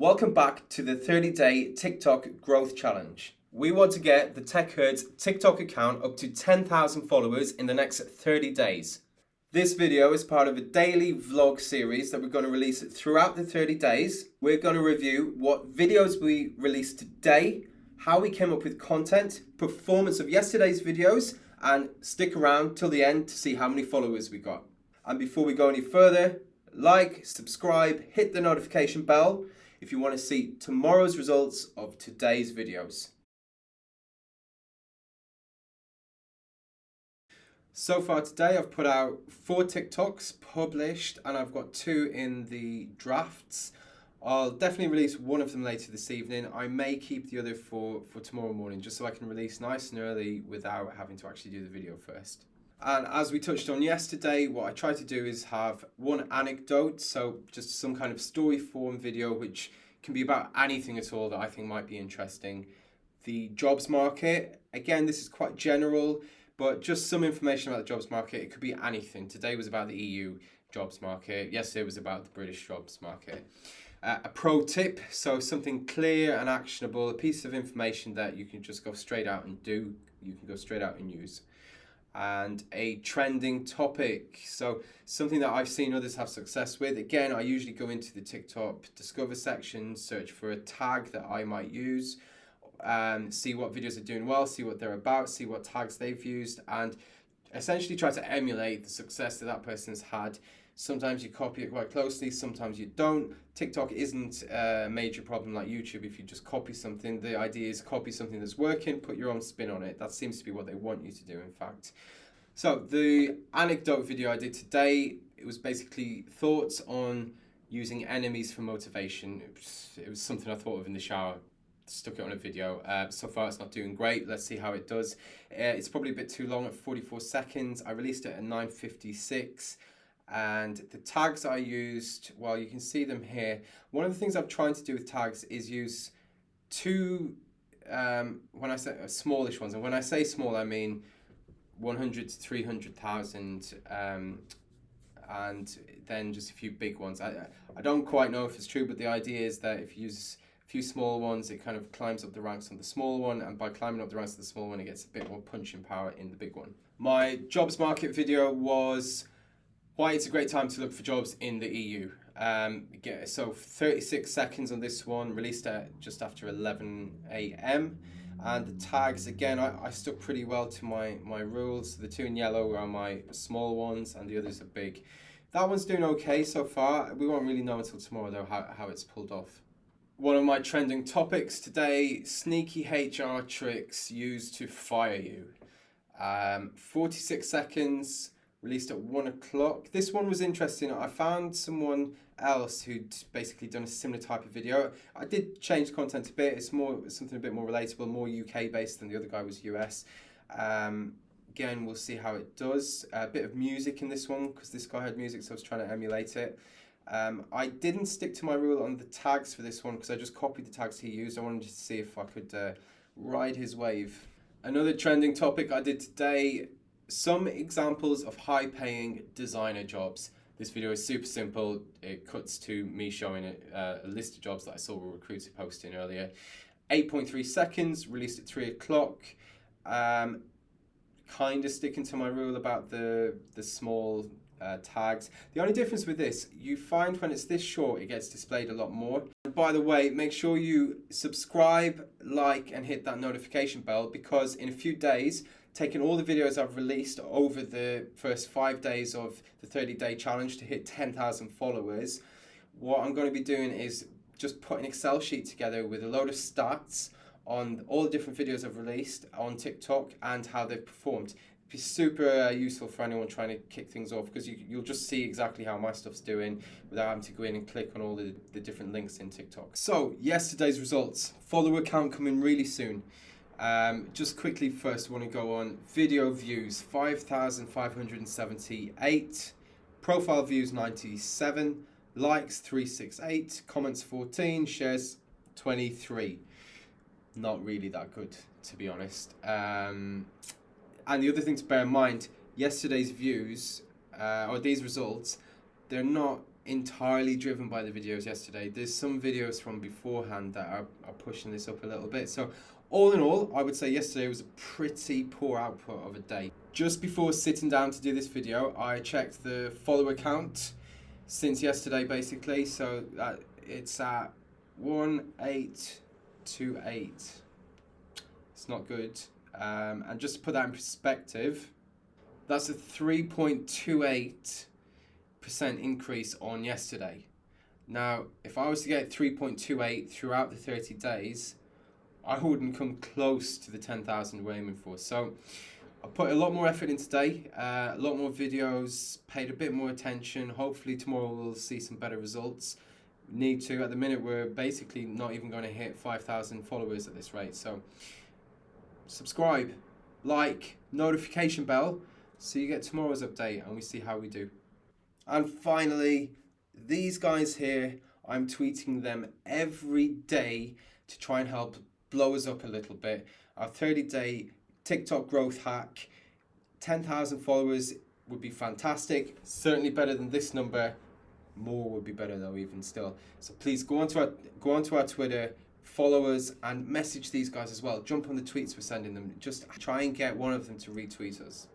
Welcome back to the 30-day TikTok growth challenge. We want to get the Tech Herd's TikTok account up to 10,000 followers in the next 30 days. This video is part of a daily vlog series that we're going to release throughout the 30 days. We're going to review what videos we released today, how we came up with content, performance of yesterday's videos, and stick around till the end to see how many followers we got. And before we go any further, like, subscribe, hit the notification bell if you want to see tomorrow's results of today's videos. So far today I've put out 4 TikToks published and I've got 2 in the drafts. I'll definitely release one of them later this evening. I may keep the other for tomorrow morning just so I can release nice and early without having to actually do the video first. And as we touched on yesterday, what I try to do is have one anecdote, so just some kind of story form video which can be about anything at all that I think might be interesting. The jobs market, again, this is quite general, but just some information about the jobs market. It could be anything. Today was about the EU jobs market. Yesterday was about the British jobs market. A pro tip, so something clear and actionable, a piece of information that you can just go straight out and do, you can go straight out and use. And a trending topic, so something that I've seen others have success with. Again, I usually go into the TikTok discover section, search for a tag that I might use, see what videos are doing well, see what they're about, see what tags they've used, and essentially try to emulate the success that that person's had. Sometimes you copy it quite closely, sometimes you don't. TikTok isn't a major problem like YouTube. If you just copy something, the idea is copy something that's working, put your own spin on it. That seems to be what they want you to do, in fact. So the anecdote video I did today, it was basically thoughts on using enemies for motivation. It was something I thought of in the shower. Stuck it on a video. So far it's not doing great. Let's see how it does. It's probably a bit too long at 44 seconds. I released it at 9:56. And the tags I used, well, you can see them here. One of the things I'm trying to do with tags is use 2, when I say smallish ones, and when I say small, I mean 100 to 300,000, and then just a few big ones. I don't quite know if it's true, but the idea is that if you use a few small ones, it kind of climbs up the ranks on the small one, and by climbing up the ranks of the small one, it gets a bit more punching power in the big one. My jobs market video was why it's a great time to look for jobs in the EU. So 36 seconds on this one, released at just after 11 a.m. And the tags, again, I stuck pretty well to my rules. The 2 in yellow are my small ones and the others are big. That one's doing okay so far. We won't really know until tomorrow though how it's pulled off. One of my trending topics today, sneaky HR tricks used to fire you. 46 seconds. Released at 1 o'clock. This one was interesting. I found someone else who'd basically done a similar type of video. I did change content a bit. It's something a bit more relatable, more UK based than the other guy was US. Again, we'll see how it does. A bit of music in this one because this guy had music, so I was trying to emulate it. I didn't stick to my rule on the tags for this one because I just copied the tags he used. I wanted to see if I could ride his wave. Another trending topic I did today, some examples of high-paying designer jobs. This video is super simple. It cuts to me showing a list of jobs that I saw a recruiter posting earlier. 8.3 seconds, released at 3 o'clock. Kind of sticking to my rule about the small tags. The only difference with this, you find when it's this short, it gets displayed a lot more. And by the way, make sure you subscribe, like, and hit that notification bell because in a few days, taking all the videos I've released over the first 5 days of the 30-day challenge to hit 10,000 followers, what I'm going to be doing is just put an Excel sheet together with a load of stats on all the different videos I've released on TikTok and how they've performed. It'd be super useful for anyone trying to kick things off because you'll just see exactly how my stuff's doing without having to go in and click on all the different links in TikTok. So, yesterday's results. Follower count coming really soon. Just quickly first want to go on video views, 5,578, profile views 97, likes 368, comments 14, shares 23. Not really that good, to be honest. And the other thing to bear in mind, yesterday's views, or these results, they're not entirely driven by the videos yesterday. There's some videos from beforehand that are pushing this up a little bit. So all in all, I would say yesterday was a pretty poor output of a day. Just before sitting down to do this video, I checked the follower count since yesterday basically. So it's at 1828. It's not good. And just to put that in perspective, that's a 3.28% increase on yesterday. Now, if I was to get 3.28 throughout the 30 days, I wouldn't come close to the 10,000 we're aiming for. So I put a lot more effort in today, a lot more videos, paid a bit more attention. Hopefully tomorrow we'll see some better results. Need to. At the minute, we're basically not even going to hit 5,000 followers at this rate. So subscribe, like, notification bell, so you get tomorrow's update and we see how we do. And finally, these guys here, I'm tweeting them every day to try and help blow us up a little bit. Our 30-day TikTok growth hack, 10,000 followers would be fantastic. Certainly better than this number. More would be better though, even still. So please go onto our Twitter, follow us, and message these guys as well. Jump on the tweets we're sending them. Just try and get one of them to retweet us.